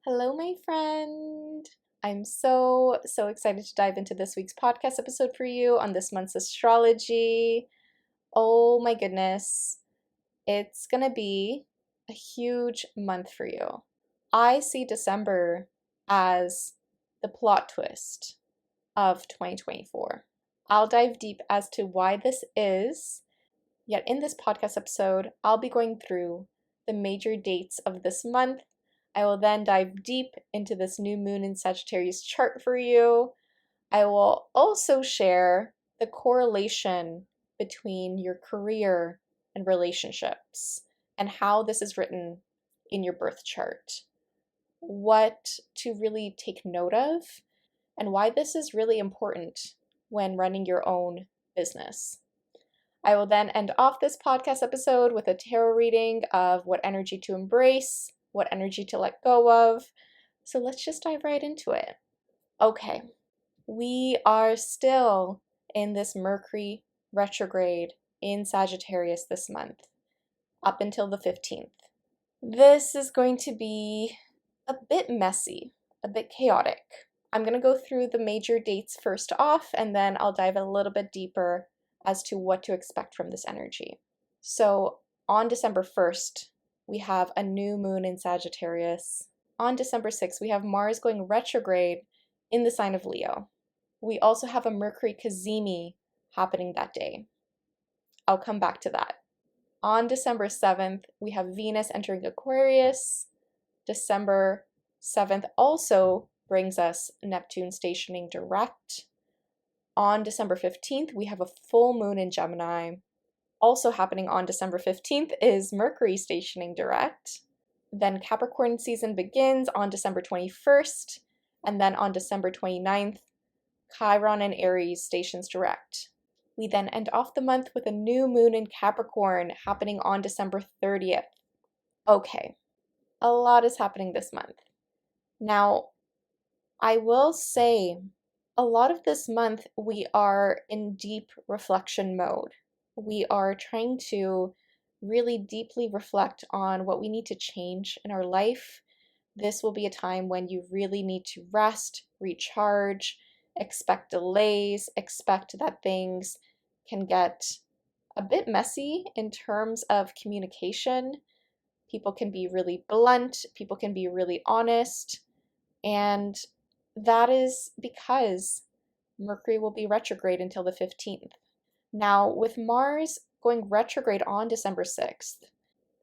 Hello, my friend. I'm so excited to dive into this week's podcast episode for you on this month's astrology. Oh my goodness. It's gonna be a huge month for you. I see December as the plot twist of 2024. I'll dive deep as to why this is, yet in this podcast episode, I'll be going through the major dates of this month. I will then dive deep into this new moon in Sagittarius chart for you. I will also share the correlation between your career and relationships and how this is written in your birth chart, what to really take note of, and why this is really important when running your own business. I will then end off this podcast episode with a tarot reading of what energy to embrace, what energy to let go of. So let's just dive right into it. Okay, we are still in this Mercury retrograde in Sagittarius this month, up until the 15th. This is going to be a bit messy, a bit chaotic. I'm going to go through the major dates first off, and then I'll dive a little bit deeper as to what to expect from this energy. So on December 1st, we have a new moon in Sagittarius. On December 6th, we have Mars going retrograde in the sign of Leo. We also have a Mercury cazimi happening that day. I'll come back to that. On December 7th, we have Venus entering Aquarius. December 7th also brings us Neptune stationing direct. On December 15th, we have a full moon in Gemini. Also happening on December 15th is Mercury stationing direct. Then Capricorn season begins on December 21st, and then on December 29th, Chiron and Aries stations direct. We then end off the month with a new moon in Capricorn happening on December 30th. Okay, a lot is happening this month. Now, I will say, a lot of this month we are in deep reflection mode. We are trying to really deeply reflect on what we need to change in our life. This will be a time when you really need to rest, recharge, expect delays, expect that things can get a bit messy in terms of communication. People can be really blunt, people can be really honest, and that is because Mercury will be retrograde until the 15th. Now, with Mars going retrograde on December 6th,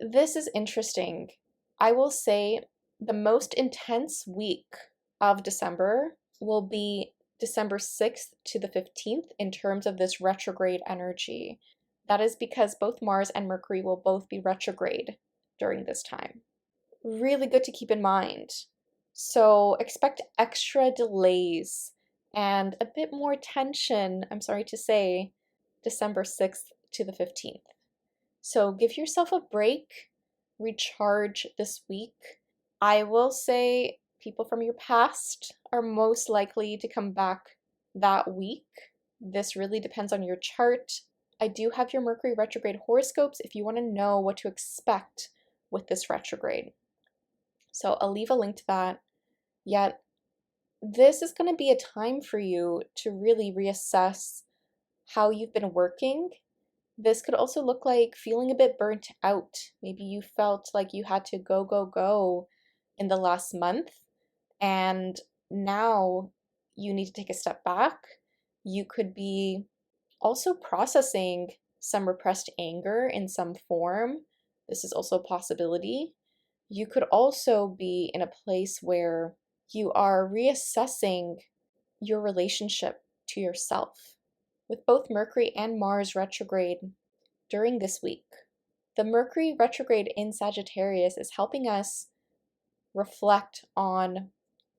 this is interesting. I will say the most intense week of December will be December 6th to the 15th in terms of this retrograde energy. That is because both Mars and Mercury will both be retrograde during this time. Really good to keep in mind. So expect extra delays and a bit more tension, I'm sorry to say, December 6th to the 15th. So give yourself a break, recharge this week. I will say people from your past are most likely to come back that week. This really depends on your chart. I do have your Mercury retrograde horoscopes if you want to know what to expect with this retrograde. So I'll leave a link to that. Yet this is going to be a time for you to really reassess how you've been working. This could also look like feeling a bit burnt out. Maybe you felt like you had to go in the last month, and now you need to take a step back. You could be also processing some repressed anger in some form. This is also a possibility. You could also be in a place where you are reassessing your relationship to yourself. With both Mercury and Mars retrograde during this week, the Mercury retrograde in Sagittarius is helping us reflect on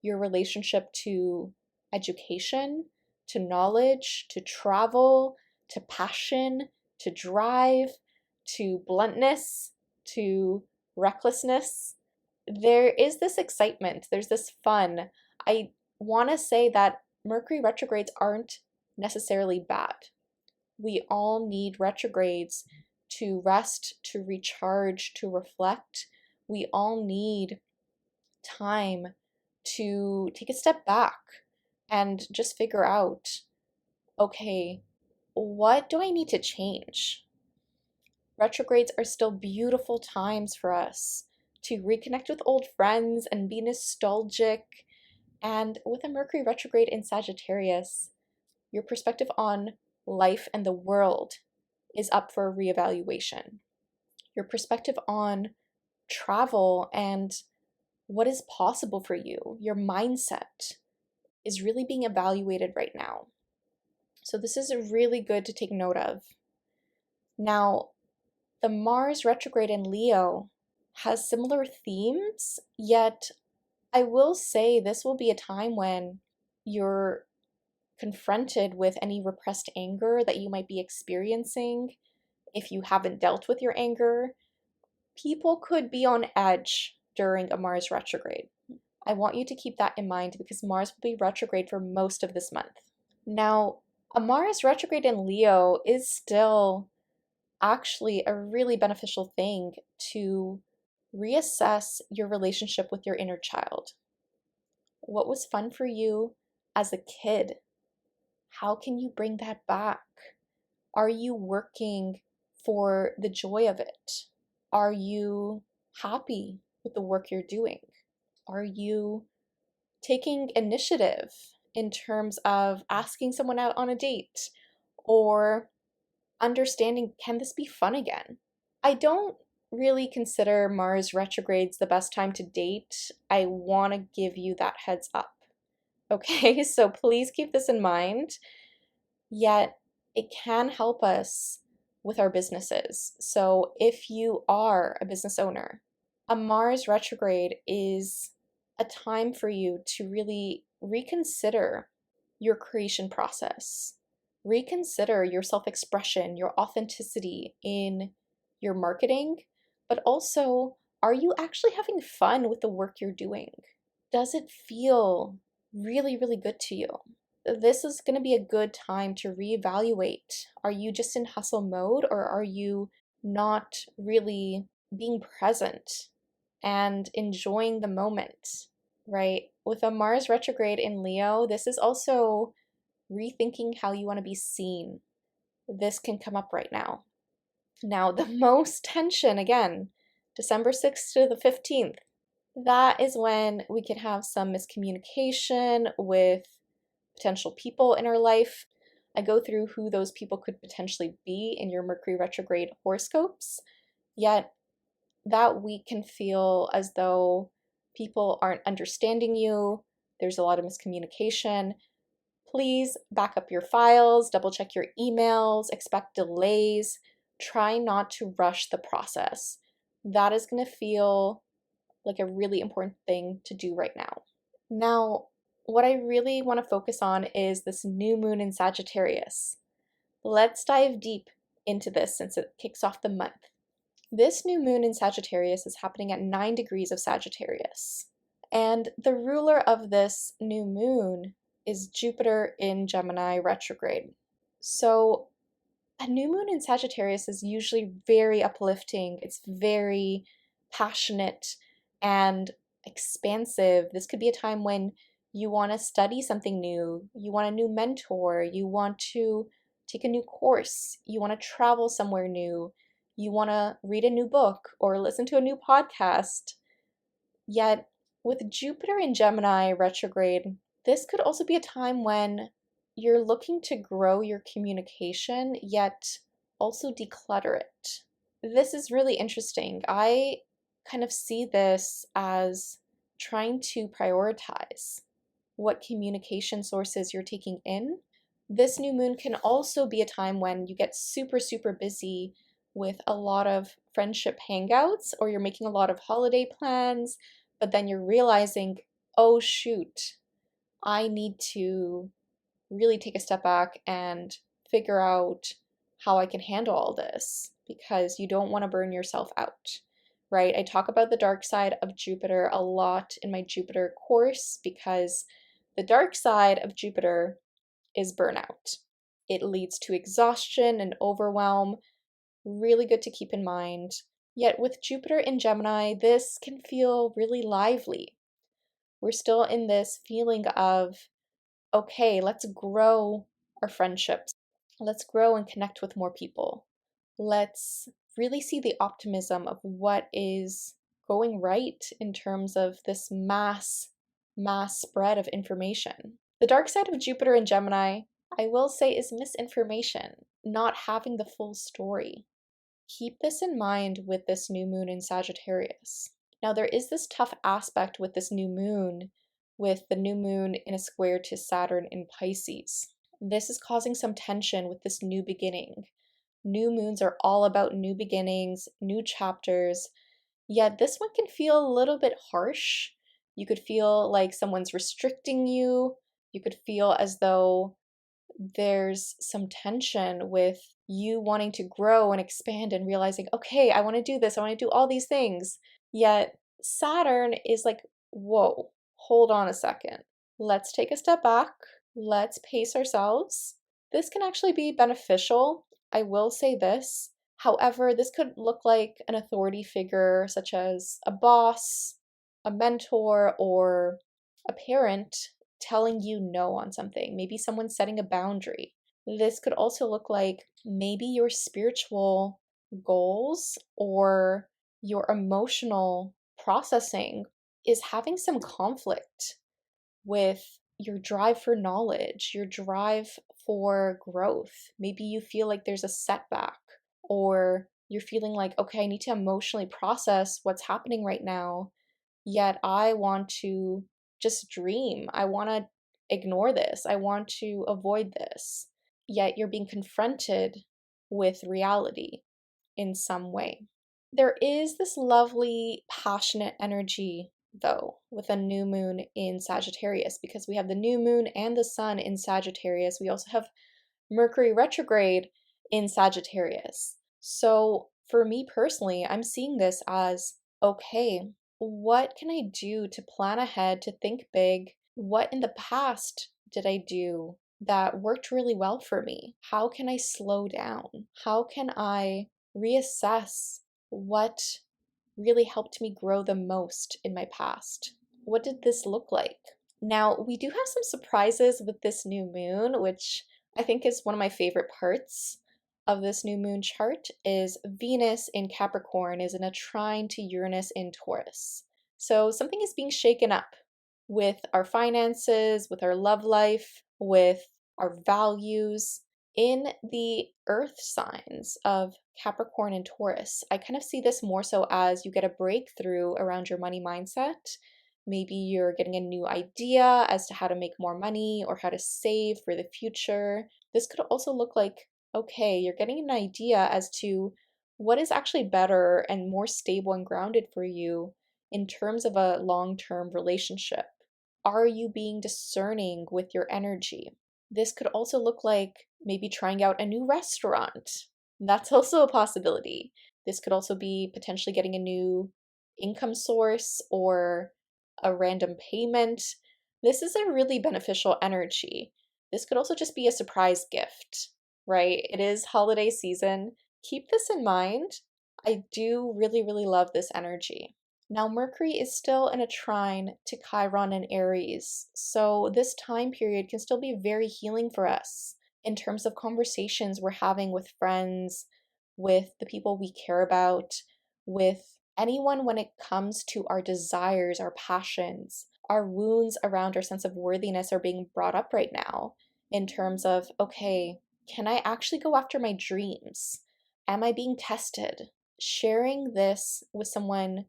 your relationship to education, to knowledge, to travel, to passion, to drive, to bluntness, to recklessness. There is this excitement, there's this fun. I want to say that Mercury retrogrades aren't necessarily bad. We all need retrogrades to rest, to recharge, to reflect. We all need time to take a step back and just figure out, okay, what do I need to change? Retrogrades are still beautiful times for us to reconnect with old friends and be nostalgic. And with a Mercury retrograde in Sagittarius, your perspective on life and the world is up for reevaluation. Your perspective on travel and what is possible for you, your mindset, is really being evaluated right now. So this is really good to take note of. Now, the Mars retrograde in Leo has similar themes, yet I will say this will be a time when you're confronted with any repressed anger that you might be experiencing. If you haven't dealt with your anger, people could be on edge during a Mars retrograde. I want you to keep that in mind because Mars will be retrograde for most of this month. Now, a Mars retrograde in Leo is still actually a really beneficial thing to reassess your relationship with your inner child. What was fun for you as a kid? How can you bring that back? Are you working for the joy of it? Are you happy with the work you're doing? Are you taking initiative in terms of asking someone out on a date or understanding, can this be fun again? I don't really consider Mars retrogrades the best time to date. I want to give you that heads up. Okay, so please keep this in mind. Yet it can help us with our businesses. So if you are a business owner, a Mars retrograde is a time for you to really reconsider your creation process, reconsider your self-expression, your authenticity in your marketing, but also, are you actually having fun with the work you're doing? Does it feel really, really good to you? This is going to be a good time to reevaluate. Are you just in hustle mode, or are you not really being present and enjoying the moment, right? With a Mars retrograde in Leo, this is also rethinking how you want to be seen. This can come up right now. Now, the most tension, again, December 6th to the 15th, that is when we can have some miscommunication with potential people in our life. I go through who those people could potentially be in your Mercury retrograde horoscopes, yet that week can feel as though people aren't understanding you. There's a lot of miscommunication. Please back up your files, double check your emails, expect delays. Try not to rush the process. That is going to feel like a really important thing to do right now. Now, what I really want to focus on is this new moon in Sagittarius. Let's dive deep into this since it kicks off the month. This new moon in Sagittarius is happening at 9 degrees of Sagittarius. And the ruler of this new moon is Jupiter in Gemini retrograde. So a new moon in Sagittarius is usually very uplifting. It's very passionate and expansive. This could be a time when you want to study something new, you want a new mentor, you want to take a new course, you want to travel somewhere new, you want to read a new book or listen to a new podcast. Yet with Jupiter in Gemini retrograde, this could also be a time when you're looking to grow your communication, yet also declutter it. This is really interesting. I kind of see this as trying to prioritize what communication sources you're taking in. This new moon can also be a time when you get super, super busy with a lot of friendship hangouts, or you're making a lot of holiday plans, but then you're realizing, oh shoot, I need to really take a step back and figure out how I can handle all this, because you don't want to burn yourself out, right? I talk about the dark side of Jupiter a lot in my Jupiter course, because the dark side of Jupiter is burnout. It leads to exhaustion and overwhelm. Really good to keep in mind. Yet with Jupiter in Gemini, this can feel really lively. We're still in this feeling of, okay, let's grow our friendships. Let's grow and connect with more people. Let's really see the optimism of what is going right in terms of this mass spread of information. The dark side of Jupiter in Gemini, I will say, is misinformation, not having the full story. Keep this in mind with this new moon in Sagittarius. Now, there is this tough aspect with this new moon, with the new moon in a square to Saturn in Pisces. This is causing some tension with this new beginning. New moons are all about new beginnings, new chapters, yet this one can feel a little bit harsh. You could feel like someone's restricting you. You could feel as though there's some tension with you wanting to grow and expand and realizing, okay, I want to do this, I want to do all these things. Yet Saturn is like, whoa, hold on a second. Let's take a step back. Let's pace ourselves. This can actually be beneficial. I will say this. However, this could look like an authority figure, such as a boss, a mentor, or a parent telling you no on something. Maybe someone setting a boundary. This could also look like maybe your spiritual goals or your emotional processing is having some conflict with your drive for knowledge, your drive for growth. Maybe you feel like there's a setback, or you're feeling like, okay, I need to emotionally process what's happening right now, yet I want to just dream. I want to ignore this. I want to avoid this. Yet you're being confronted with reality in some way. There is this lovely, passionate energy, though, with a new moon in Sagittarius, because we have the new moon and the sun in Sagittarius. We also have Mercury retrograde in Sagittarius. So, for me personally, I'm seeing this as, okay, what can I do to plan ahead, to think big? What in the past did I do that worked really well for me? How can I slow down? How can I reassess what really helped me grow the most in my past? What did this look like? Now, we do have some surprises with this new moon, which I think is one of my favorite parts of this new moon chart. Is Venus in Capricorn is in a trine to Uranus in Taurus. So something is being shaken up with our finances, with our love life, with our values. In the earth signs of Capricorn and Taurus, I kind of see this more so as you get a breakthrough around your money mindset. Maybe you're getting a new idea as to how to make more money or how to save for the future. This could also look like, okay, you're getting an idea as to what is actually better and more stable and grounded for you in terms of a long-term relationship. Are you being discerning with your energy? This could also look like maybe trying out a new restaurant. That's also a possibility. This could also be potentially getting a new income source or a random payment. This is a really beneficial energy. This could also just be a surprise gift, right? It is holiday season. Keep this in mind. I do really, really love this energy. Now, Mercury is still in a trine to Chiron and Aries, so this time period can still be very healing for us in terms of conversations we're having with friends, with the people we care about, with anyone when it comes to our desires, our passions. Our wounds around our sense of worthiness are being brought up right now in terms of, okay, can I actually go after my dreams? Am I being tested? Sharing this with someone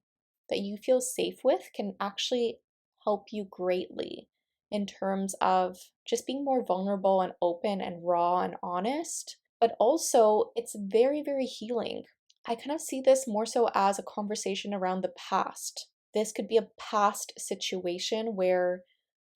that you feel safe with can actually help you greatly in terms of just being more vulnerable and open and raw and honest. But also, it's very, very healing. I kind of see this more so as a conversation around the past. This could be a past situation where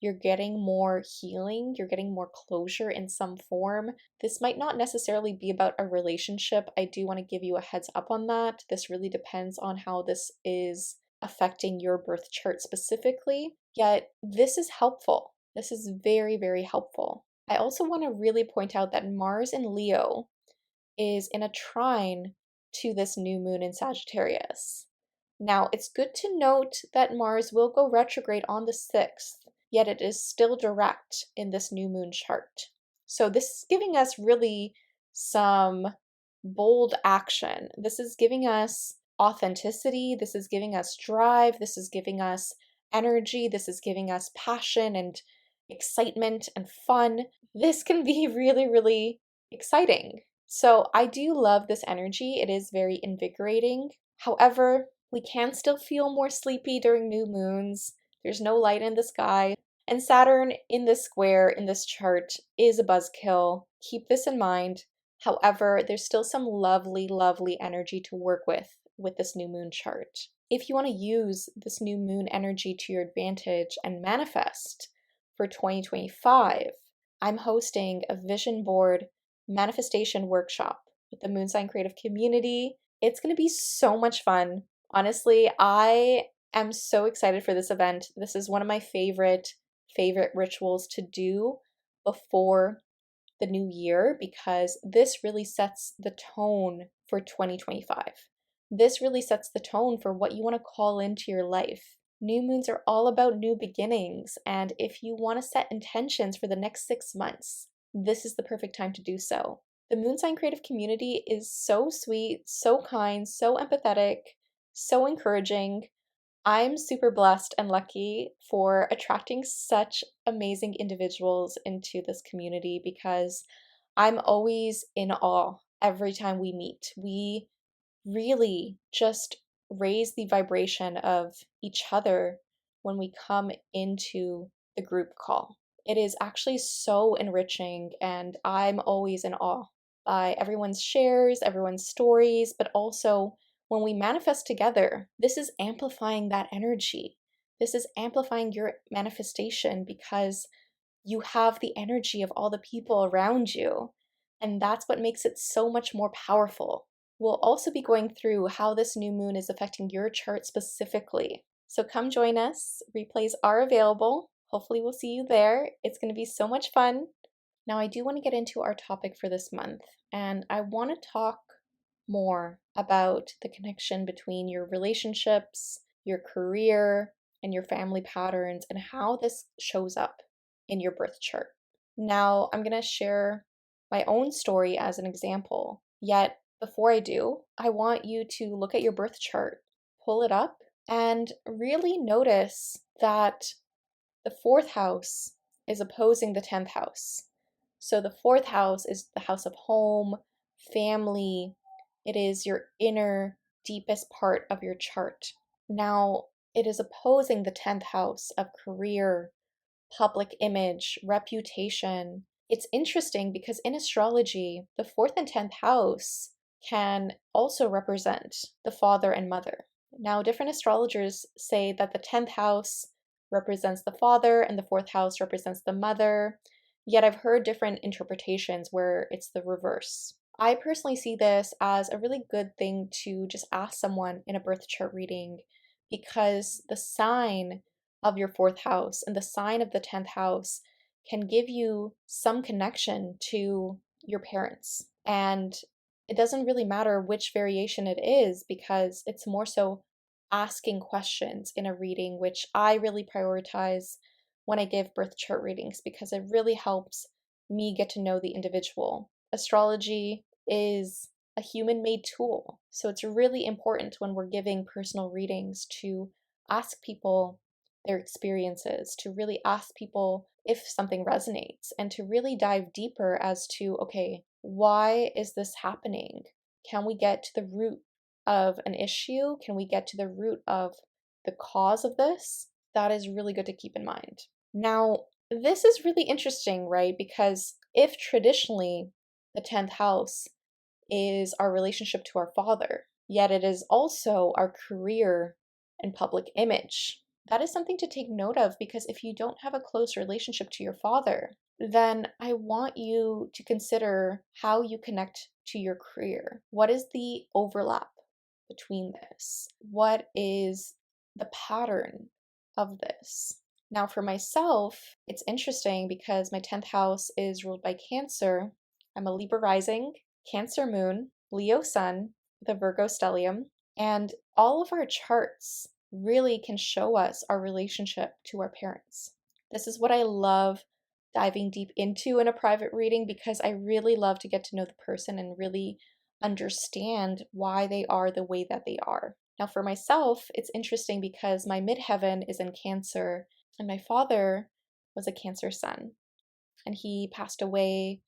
you're getting more healing, you're getting more closure in some form. This might not necessarily be about a relationship. I do want to give you a heads up on that. This really depends on how this is affecting your birth chart specifically. Yet, this is helpful. This is very, very helpful. I also want to really point out that Mars in Leo is in a trine to this new moon in Sagittarius. Now, it's good to note that Mars will go retrograde on the 6th, yet it is still direct in this new moon chart. So this is giving us really some bold action. This is giving us authenticity. This is giving us drive. This is giving us energy. This is giving us passion and excitement and fun. This can be really, really exciting. So I do love this energy. It is very invigorating. However, we can still feel more sleepy during new moons. There's no light in the sky. And Saturn in this square in this chart is a buzzkill. Keep this in mind. However, there's still some lovely, lovely energy to work with this new moon chart. If you want to use this new moon energy to your advantage and manifest for 2025, I'm hosting a vision board manifestation workshop with the Moon Sign Creative community. It's going to be so much fun. Honestly, I am so excited for this event. This is one of my favorite rituals to do before the new year because this really sets the tone for 2025. This really sets the tone for what you want to call into your life. New moons are all about new beginnings, and if you want to set intentions for the next 6 months, this is the perfect time to do so. The Moon Sign Creative community is so sweet, so kind, so empathetic, so encouraging. I'm super blessed and lucky for attracting such amazing individuals into this community because I'm always in awe every time we meet. We really just raise the vibration of each other when we come into the group call. It is actually so enriching, and I'm always in awe by everyone's shares, everyone's stories, but also when we manifest together, this is amplifying that energy. This is amplifying your manifestation because you have the energy of all the people around you, and that's what makes it so much more powerful. We'll also be going through how this new moon is affecting your chart specifically. So come join us. Replays are available. Hopefully we'll see you there. It's going to be so much fun. Now I do want to get into our topic for this month, and I want to talk more about the connection between your relationships, your career, and your family patterns, and how this shows up in your birth chart. Now I'm going to share my own story as an example, yet before I do, I want you to look at your birth chart, pull it up, and really notice that the 4th house is opposing the 10th house. So the 4th house is the house of home, family. It is your inner, deepest part of your chart. Now, it is opposing the 10th house of career, public image, reputation. It's interesting because in astrology, the 4th and 10th house can also represent the father and mother. Now, different astrologers say that the 10th house represents the father and the 4th house represents the mother, yet I've heard different interpretations where it's the reverse. I personally see this as a really good thing to just ask someone in a birth chart reading because the sign of your 4th house and the sign of the 10th house can give you some connection to your parents. And it doesn't really matter which variation it is because it's more so asking questions in a reading, which I really prioritize when I give birth chart readings because it really helps me get to know the individual. Astrology is a human-made tool, so it's really important when we're giving personal readings to ask people their experiences, to really ask people if something resonates, and to really dive deeper as to, okay, why is this happening? Can we get to the root of an issue? Can we get to the root of the cause of this? That is really good to keep in mind. Now, this is really interesting, right? Because if traditionally the 10th house is our relationship to our father, yet it is also our career and public image. That is something to take note of because if you don't have a close relationship to your father, then I want you to consider how you connect to your career. What is the overlap between this? What is the pattern of this? Now, for myself, it's interesting because my 10th house is ruled by Cancer. I'm a Libra rising, Cancer moon, Leo sun, with a Virgo stellium. And all of our charts really can show us our relationship to our parents. This is what I love diving deep into in a private reading, because I really love to get to know the person and really understand why they are the way that they are. Now, for myself, it's interesting because my midheaven is in Cancer, and my father was a Cancer sun, and he passed away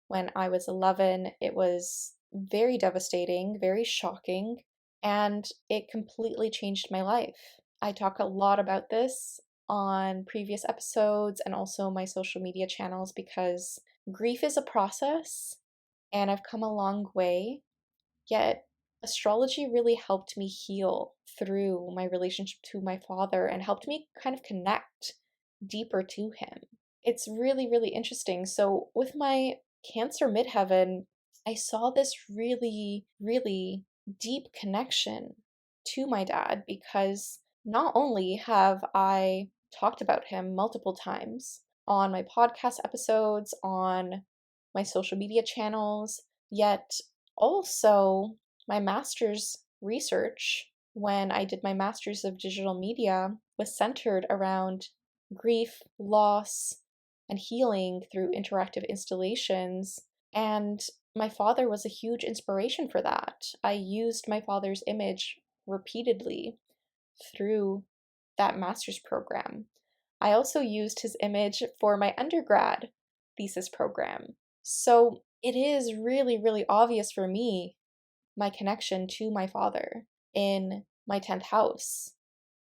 when I was 11. It was very devastating, very shocking, and it completely changed my life. I talk a lot about this on previous episodes and also my social media channels, because grief is a process and I've come a long way. Yet, astrology really helped me heal through my relationship to my father and helped me kind of connect deeper to him. It's really, really interesting. So, with my Cancer midheaven, I saw this really, really deep connection to my dad, because not only have I talked about him multiple times on my podcast episodes, on my social media channels, yet also my master's research, when I did my master's of digital media, was centered around grief, loss, and healing through interactive installations. And my father was a huge inspiration for that. I used my father's image repeatedly through that master's program. I also used his image for my undergrad thesis program. So it is really, really obvious for me, my connection to my father in my 10th house.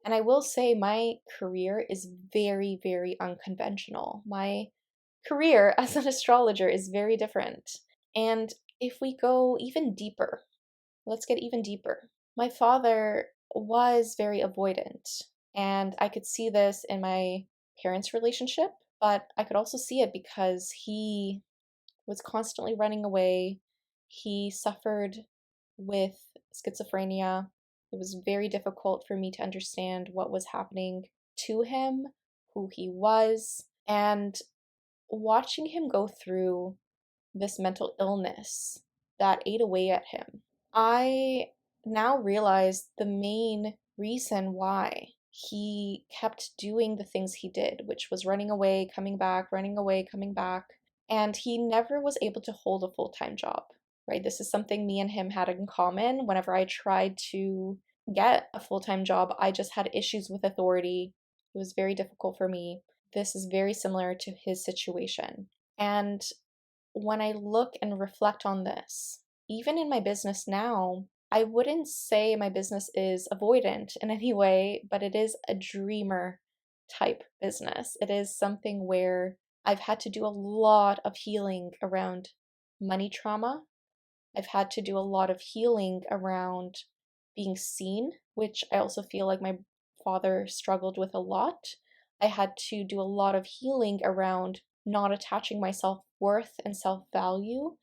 And I will say my career is very, very unconventional. My career as an astrologer is very different. And if we go even deeper, let's get even deeper. My father was very avoidant, and I could see this in my parents' relationship, but I could also see it because he was constantly running away. He suffered with schizophrenia. It was very difficult for me to understand what was happening to him, who he was, and watching him go through this mental illness that ate away at him. I now realize the main reason why he kept doing the things he did, which was running away, coming back, running away, coming back, and he never was able to hold a full-time job, right? This is something me and him had in common. Whenever I tried to get a full-time job, I just had issues with authority. It was very difficult for me. This is very similar to his situation. And when I look and reflect on this, even in my business now, I wouldn't say my business is avoidant in any way, but it is a dreamer type business. It is something where I've had to do a lot of healing around money trauma. I've had to do a lot of healing around being seen, which I also feel like my father struggled with a lot. I had to do a lot of healing around not attaching my self-worth and self-value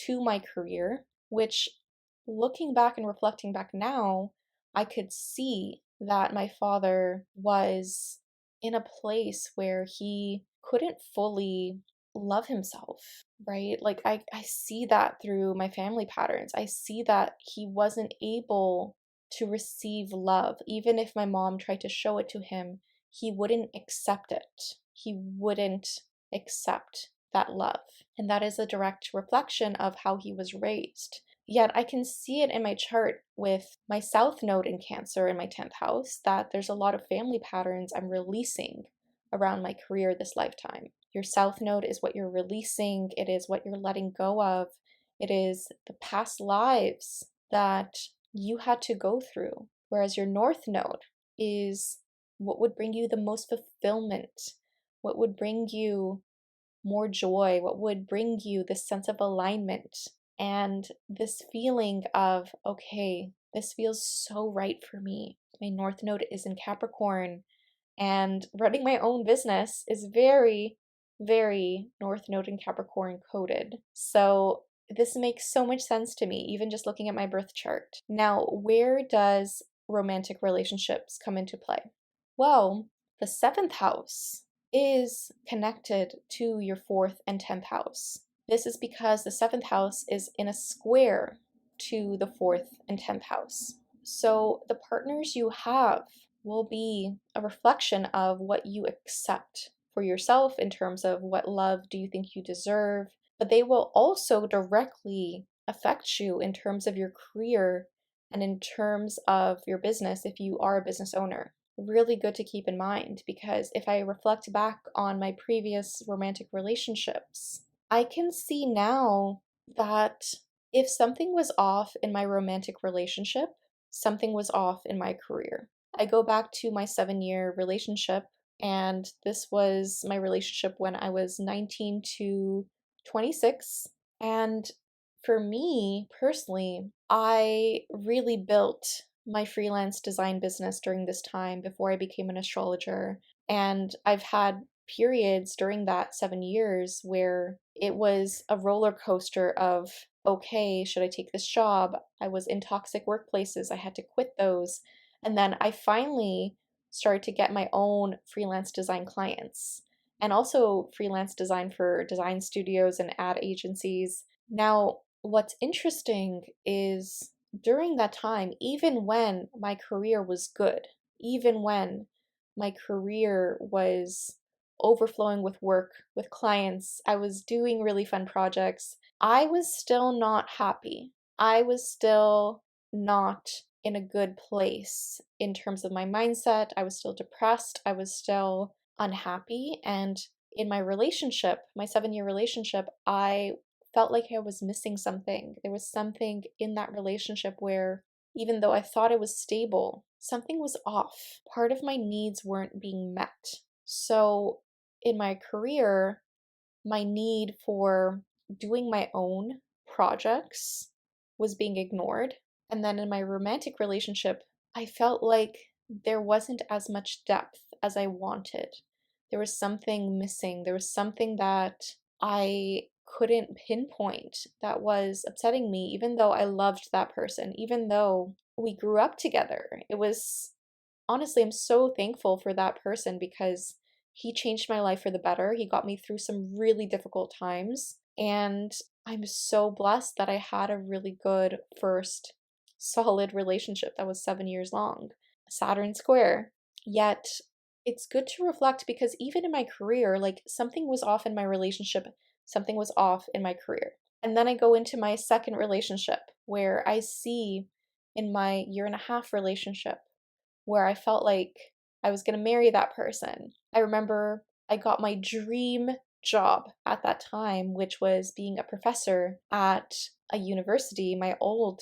to my career, which, looking back and reflecting back now, I could see that my father was in a place where he couldn't fully love himself, right? Like I see that through my family patterns. I see that he wasn't able to receive love. Even if my mom tried to show it to him, he wouldn't accept it. He wouldn't accept that love. And that is a direct reflection of how he was raised. Yet I can see it in my chart with my South Node in Cancer in my 10th house, that there's a lot of family patterns I'm releasing around my career this lifetime. Your South Node is what you're releasing, it is what you're letting go of, it is the past lives that you had to go through. Whereas your North Node is what would bring you the most fulfillment, what would bring you more joy, what would bring you this sense of alignment and this feeling of, okay, this feels so right for me. My North Node is in Capricorn, and running my own business is very, very North Node and Capricorn coded. So this makes so much sense to me, even just looking at my birth chart. Now, where does romantic relationships come into play? Well, the 7th house is connected to your 4th and 10th house. This is because the 7th house is in a square to the 4th and 10th house. So the partners you have will be a reflection of what you accept for yourself in terms of what love do you think you deserve, but they will also directly affect you in terms of your career and in terms of your business if you are a business owner. Really good to keep in mind, because if I reflect back on my previous romantic relationships, I can see now that if something was off in my romantic relationship, something was off in my career. I go back to my 7 year relationship, and this was my relationship when I was 19 to 26. And for me personally, I really built my freelance design business during this time before I became an astrologer. And I've had periods during that 7 years where it was a roller coaster of, okay, should I take this job? I was in toxic workplaces, I had to quit those. And then I finally started to get my own freelance design clients and also freelance design for design studios and ad agencies. Now, what's interesting is during that time, even when my career was good, even when my career was overflowing with work, with clients, I was doing really fun projects, I was still not happy. I was still not in a good place in terms of my mindset. I was still depressed. I was still unhappy. And in my relationship, my 7 year relationship, I felt like I was missing something. There was something in that relationship where, even though I thought it was stable, something was off. Part of my needs weren't being met. So in my career, my need for doing my own projects was being ignored. And then in my romantic relationship, I felt like there wasn't as much depth as I wanted. There was something missing. There was something that I couldn't pinpoint that was upsetting me, even though I loved that person, even though we grew up together. It was honestly, I'm so thankful for that person because he changed my life for the better. He got me through some really difficult times. And I'm so blessed that I had a really good first solid relationship that was 7 years long. Saturn square. Yet it's good to reflect because even in my career, like something was off in my relationship, something was off in my career. And then I go into my second relationship where I see in my 1.5 year relationship where I felt like I was going to marry that person. I remember I got my dream job at that time, which was being a professor at a university, my old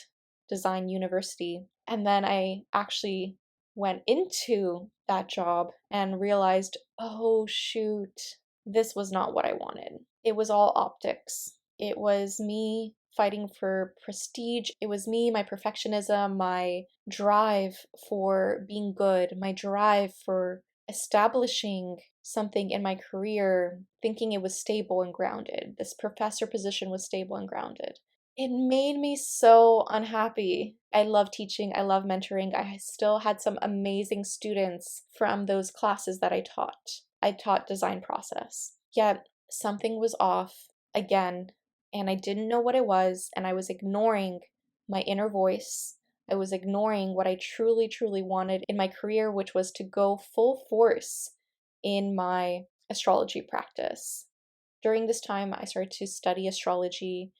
design university. And then I actually went into that job and realized, oh shoot, this was not what I wanted. It was all optics. It was me fighting for prestige. It was me, my perfectionism, my drive for being good, my drive for establishing something in my career, thinking it was stable and grounded. This professor position was stable and grounded. It made me so unhappy. I love teaching, I love mentoring. I still had some amazing students from those classes that I taught. I taught design process. Yet something was off again, and I didn't know what it was, and I was ignoring my inner voice. I was ignoring what I truly, truly wanted in my career, which was to go full force in my astrology practice. During this time, I started to study astrology,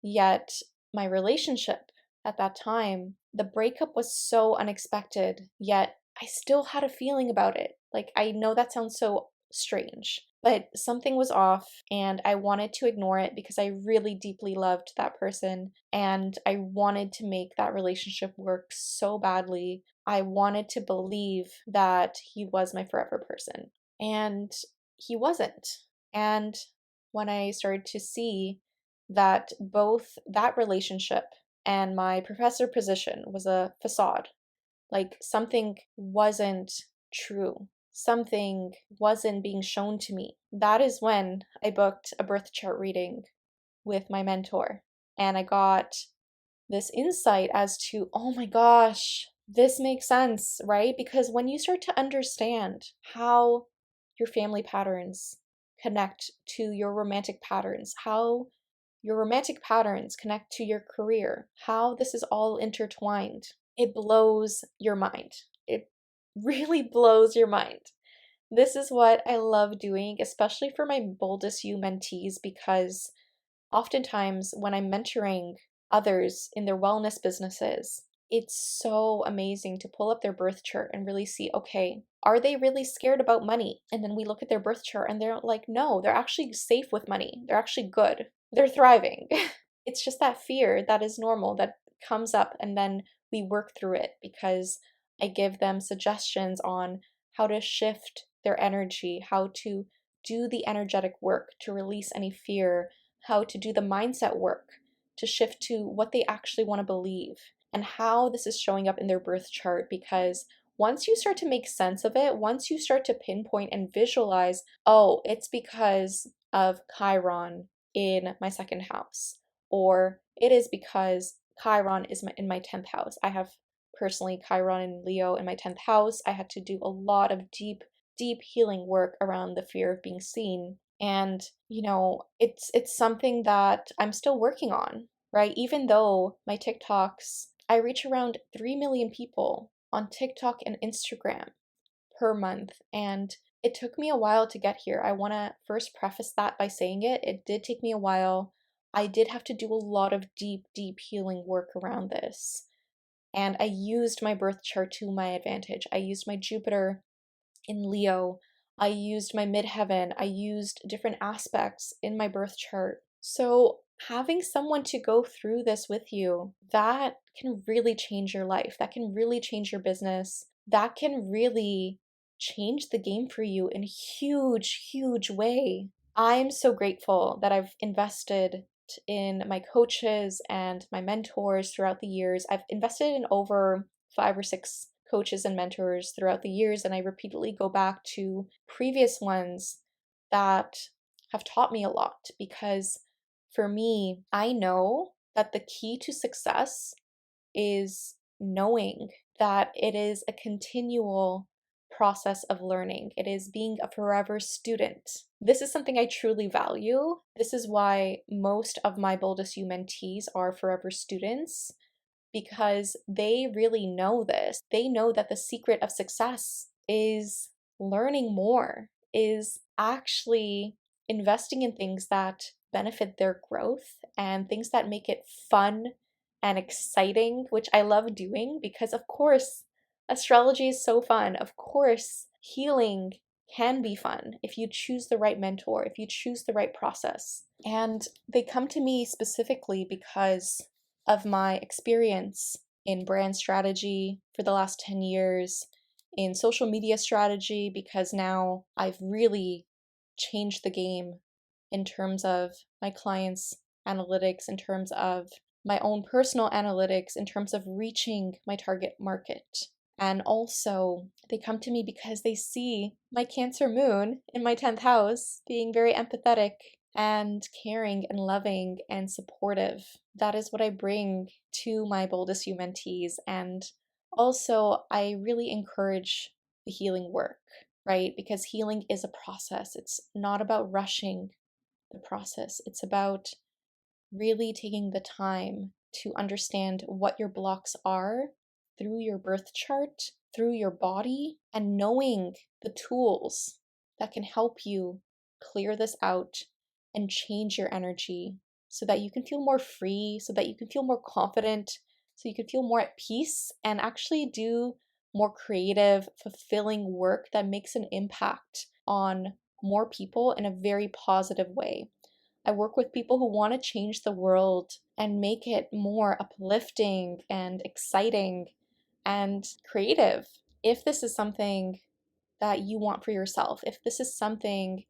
yet my relationship at that time, the breakup was so unexpected, yet I still had a feeling about it. Like, I know that sounds so strange, but something was off and I wanted to ignore it because I really deeply loved that person and I wanted to make that relationship work so badly. I wanted to believe that he was my forever person, and he wasn't. And when I started to see that both that relationship and my professor position was a facade, like something wasn't true, something wasn't being shown to me, that is when I booked a birth chart reading with my mentor. And I got this insight as to, oh my gosh, this makes sense, right? Because when you start to understand how your family patterns connect to your romantic patterns, how your romantic patterns connect to your career, how this is all intertwined, it blows your mind. It really blows your mind. This is what I love doing, especially for my boldest you mentees, because oftentimes when I'm mentoring others in their wellness businesses, it's so amazing to pull up their birth chart and really see, okay, are they really scared about money? And then we look at their birth chart and they're like, no, they're actually safe with money. They're actually good. They're thriving. It's just that fear that is normal that comes up, and then we work through it because I give them suggestions on how to shift their energy, how to do the energetic work to release any fear, how to do the mindset work to shift to what they actually want to believe, and how this is showing up in their birth chart. Because once you start to make sense of it, once you start to pinpoint and visualize, oh, it's because of Chiron in my second house, or it is because Chiron is in my 10th house. I have personally Chiron and Leo in my 10th house. I had to do a lot of deep healing work around the fear of being seen. And, it's something that I'm still working on, right? Even though my TikToks, I reach around 3 million people on TikTok and Instagram per month. And it took me a while to get here. I want to first preface that by saying it did take me a while. I did have to do a lot of deep healing work around this. And I used my birth chart to my advantage. I used my Jupiter in Leo. I used my midheaven. I used different aspects in my birth chart. So having someone to go through this with you, that can really change your life. That can really change your business. That can really change the game for you in a huge way. I'm so grateful that I've invested in my coaches and my mentors throughout the years. I've invested in over 5 or 6 coaches and mentors throughout the years, and I repeatedly go back to previous ones that have taught me a lot, because for me, I know that the key to success is knowing that it is a continual process of learning. It is being a forever student. This is something I truly value. This is why most of my boldest you mentees are forever students, because they really know this. They know that the secret of success is learning more, is actually investing in things that benefit their growth and things that make it fun and exciting, which I love doing because, of course, astrology is so fun. Of course, healing can be fun if you choose the right mentor, if you choose the right process. And they come to me specifically because of my experience in brand strategy for the last 10 years, in social media strategy, because now I've really changed the game in terms of my clients' analytics, in terms of my own personal analytics, in terms of reaching my target market. And also, they come to me because they see my Cancer moon in my 10th house being very empathetic and caring and loving and supportive. That is what I bring to my boldest you mentees. And also, I really encourage the healing work, right? Because healing is a process. It's not about rushing the process. It's about really taking the time to understand what your blocks are through your birth chart, through your body, and knowing the tools that can help you clear this out and change your energy so that you can feel more free, so that you can feel more confident, so you can feel more at peace and actually do more creative, fulfilling work that makes an impact on more people in a very positive way. I work with people who want to change the world and make it more uplifting and exciting and creative. If this is something that you want for yourself, if this is something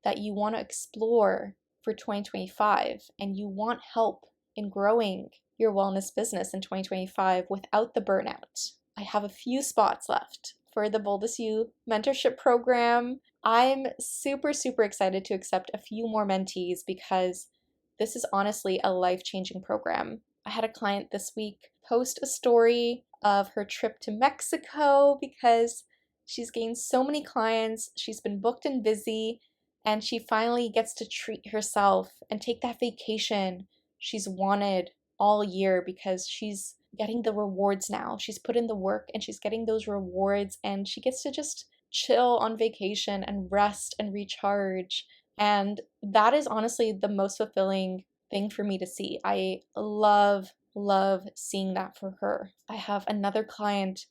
that you want to explore for 2025 and you want help in growing your wellness business in 2025 without the burnout, I have a few spots left for the Boldest You mentorship program. I'm super excited to accept a few more mentees because this is honestly a life-changing program. I had a client this week post a story of her trip to Mexico because she's gained so many clients, she's been booked and busy, and she finally gets to treat herself and take that vacation she's wanted all year because she's getting the rewards now. She's put in the work and she's getting those rewards, and she gets to just chill on vacation and rest and recharge. And that is honestly the most fulfilling thing for me to see. I love seeing that for her. I have another client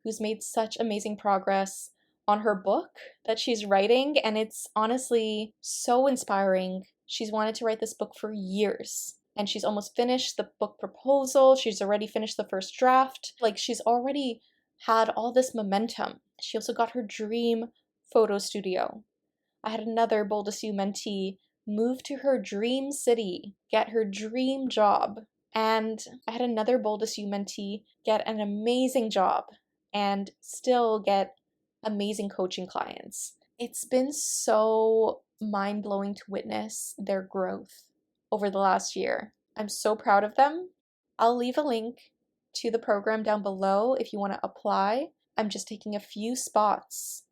who's made such amazing progress on her book that she's writing, and it's honestly so inspiring. She's wanted to write this book for years, and she's almost finished the book proposal. She's already finished the first draft. Like, she's already had all this momentum. She also got her dream photo studio. I had another Bold as You mentee move to her dream city, get her dream job. And I had another Bold as You mentee get an amazing job and still get amazing coaching clients. It's been so mind-blowing to witness their growth over the last year. I'm so proud of them. I'll leave a link to the program down below if you want to apply. I'm just taking a few spots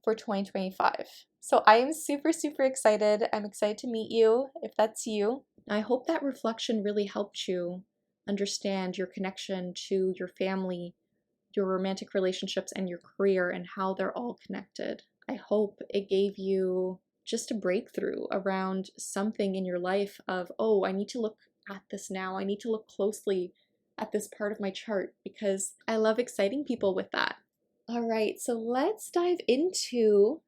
for 2025. So I am super excited. I'm excited to meet you if that's you. I hope that reflection really helped you understand your connection to your family, your romantic relationships, and your career, and how they're all connected. I hope it gave you just a breakthrough around something in your life of, oh, I need to look at this now. I need to look closely at this part of my chart, because I love exciting people with that. All right, so let's dive into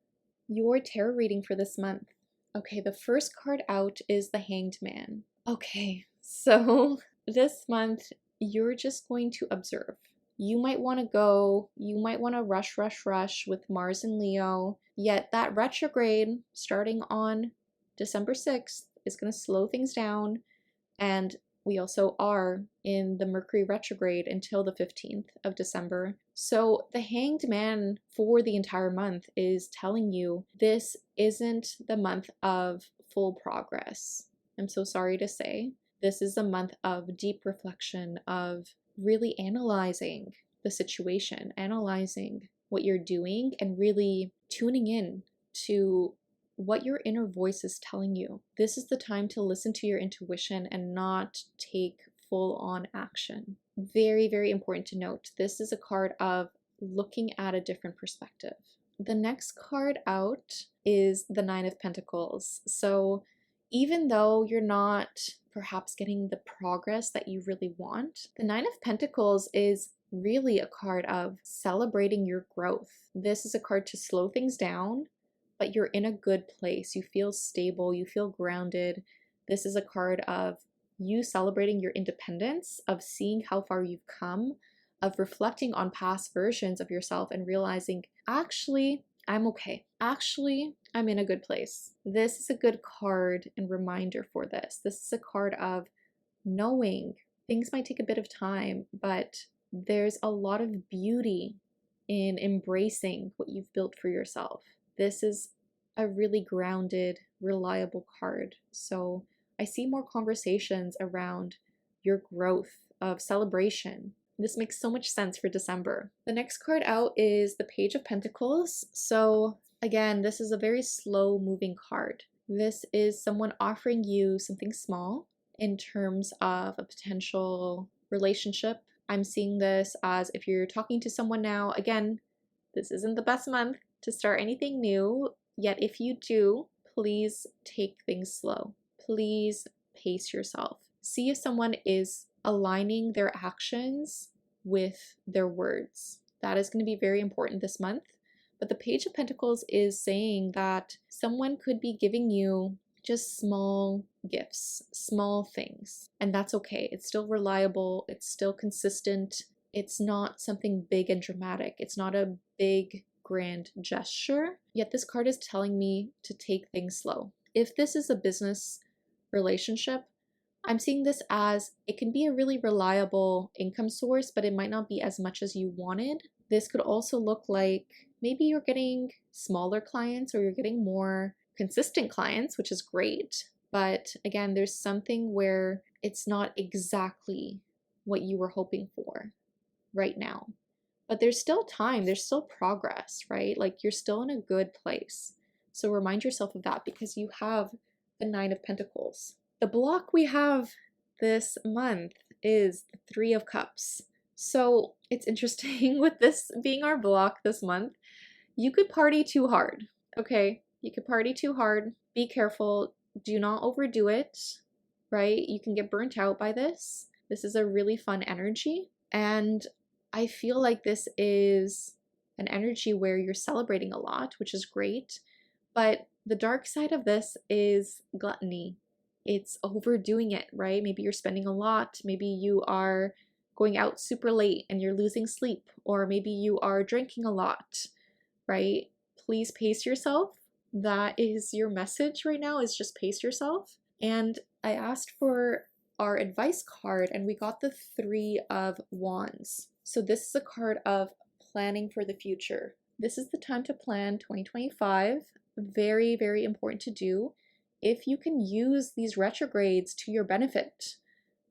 your tarot reading for this month. Okay, the first card out is the Hanged Man. Okay, so this month you're just going to observe. You might want to go, you might want to rush with Mars and Leo, yet that retrograde starting on December 6th is going to slow things down, and we also are in the Mercury retrograde until the 15th of December. So the Hanged Man for the entire month is telling you this isn't the month of full progress. I'm so sorry to say. This is a month of deep reflection, of really analyzing the situation, analyzing what you're doing, and really tuning in to what your inner voice is telling you. This is the time to listen to your intuition and not take full-on action. Very important to note. This is a card of looking at a different perspective. The next card out is the Nine of Pentacles. So even though you're not perhaps getting the progress that you really want, the Nine of Pentacles is really a card of celebrating your growth. This is a card to slow things down, but you're in a good place. You feel stable, you feel grounded. This is a card of you celebrating your independence, of seeing how far you've come, of reflecting on past versions of yourself and realizing, actually, I'm okay. Actually, I'm in a good place. This is a good card and reminder for this. This is a card of knowing things might take a bit of time, but there's a lot of beauty in embracing what you've built for yourself. This is a really grounded, reliable card. So I see more conversations around your growth, of celebration. This makes so much sense for December. The next card out is the Page of Pentacles. So again, this is a very slow moving card. This is someone offering you something small in terms of a potential relationship. I'm seeing this as if you're talking to someone now. Again, this isn't the best month to start anything new, yet if you do, please take things slow. Please pace yourself. See if someone is aligning their actions with their words. That is going to be very important this month. But the Page of Pentacles is saying that someone could be giving you just small gifts, small things, and that's okay. It's still reliable, it's still consistent. It's not something big and dramatic. It's not a big grand gesture, yet this card is telling me to take things slow. If this is a business relationship, I'm seeing this as it can be a really reliable income source, but it might not be as much as you wanted. This could also look like maybe you're getting smaller clients or you're getting more consistent clients, which is great. But again, there's something where it's not exactly what you were hoping for right now. But there's still time, there's still progress, right? Like you're still in a good place. So remind yourself of that because you have the Nine of Pentacles. The block we have this month is the Three of Cups. So it's interesting with this being our block this month. You could party too hard, okay? You could party too hard. Be careful. Do not overdo it, right? You can get burnt out by this. This is a really fun energy. And I feel like this is an energy where you're celebrating a lot, which is great. But the dark side of this is gluttony. It's overdoing it, right? Maybe you're spending a lot. Maybe you are going out super late and you're losing sleep. Or maybe you are drinking a lot, right? Please pace yourself. That is your message right now, is just pace yourself. And I asked for our advice card and we got the 3 of Wands. So this is a card of planning for the future. This is the time to plan 2025. Very, very important to do. If you can use these retrogrades to your benefit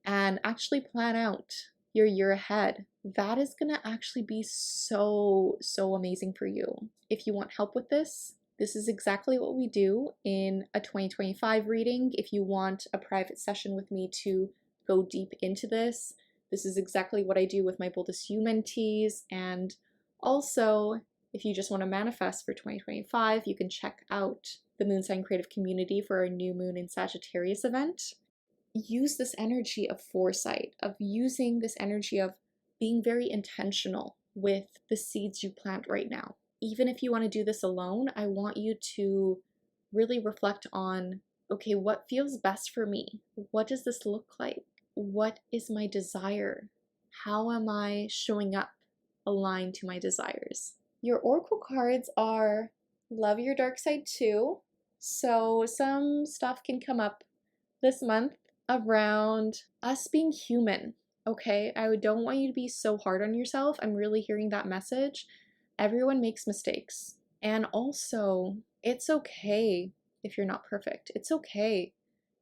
and actually plan out your year ahead, that is gonna actually be so amazing for you. If you want help with this, this is exactly what we do in a 2025 reading. If you want a private session with me to go deep into this, this is exactly what I do with my Boldest You mentees. And also, if you just want to manifest for 2025, you can check out the Moon Sign Creative Community for our New Moon in Sagittarius event. Use this energy of foresight, of using this energy of being very intentional with the seeds you plant right now. Even if you want to do this alone, I want you to really reflect on, okay, what feels best for me? What does this look like? What is my desire? How am I showing up aligned to my desires? Your oracle cards are love your dark side too. So some stuff can come up this month around us being human, okay? I don't want you to be so hard on yourself. I'm really hearing that message. Everyone makes mistakes. And also, it's okay if you're not perfect. It's okay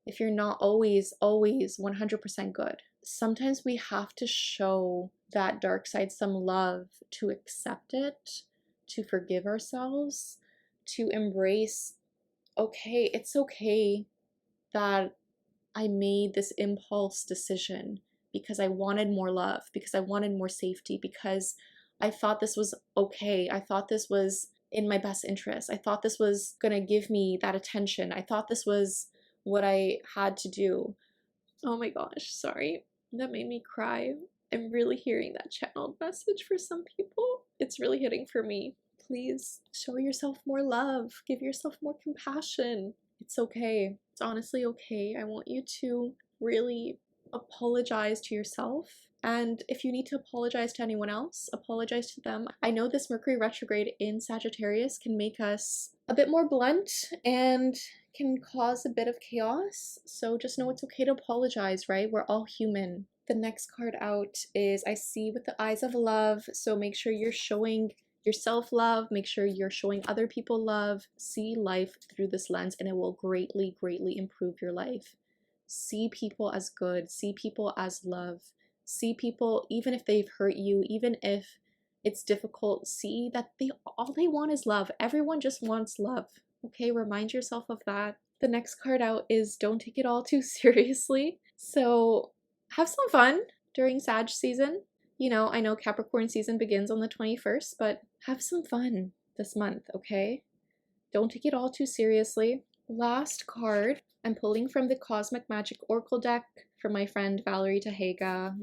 if you're not always 100% good. Sometimes we have to show that dark side some love, to accept it, to forgive ourselves, to embrace, okay, it's okay that I made this impulse decision because I wanted more love, because I wanted more safety, because I thought this was okay. I thought this was in my best interest. I thought this was gonna give me that attention. I thought this was what I had to do. Oh my gosh, sorry. That made me cry. I'm really hearing that channeled message for some people. It's really hitting for me. Please show yourself more love. Give yourself more compassion. It's okay. It's honestly okay. I want you to really apologize to yourself. And if you need to apologize to anyone else, apologize to them. I know this Mercury retrograde in Sagittarius can make us a bit more blunt and can cause a bit of chaos. So just know it's okay to apologize, right? We're all human. The next card out is I See with the Eyes of Love. So make sure you're showing yourself love, make sure you're showing other people love. See life through this lens and it will greatly improve your life. See people as good, see people as love, see people even if they've hurt you, even if it's difficult, see that all they want is love. Everyone just wants love. Okay, remind yourself of that. The next card out is Don't Take It All Too Seriously. So have some fun during Sag season. You know, I know Capricorn season begins on the 21st, but have some fun this month, okay? Don't take it all too seriously. Last card, I'm pulling from the Cosmic Magic Oracle deck from my friend Valerie Tahega.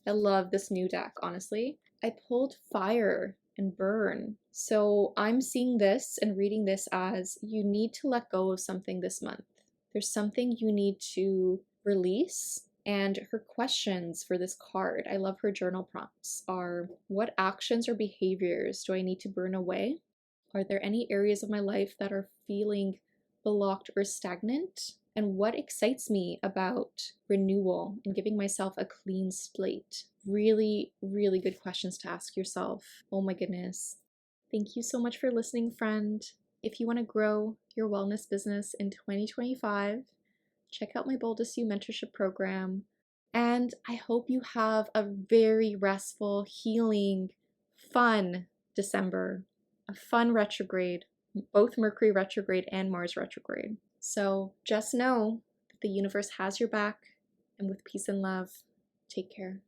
I love this new deck, honestly. I pulled Fire and Burn. So I'm seeing this and reading this as you need to let go of something this month. There's something you need to release. And her questions for this card, I love her journal prompts, are what actions or behaviors do I need to burn away? Are there any areas of my life that are feeling blocked or stagnant? And what excites me about renewal and giving myself a clean slate? Really good questions to ask yourself. Oh my goodness. Thank you so much for listening, friend. If you want to grow your wellness business in 2025, check out my Boldest You mentorship program. And I hope you have a very restful, healing, fun December. A fun retrograde, both Mercury retrograde and Mars retrograde. So just know that the universe has your back, and with peace and love, take care.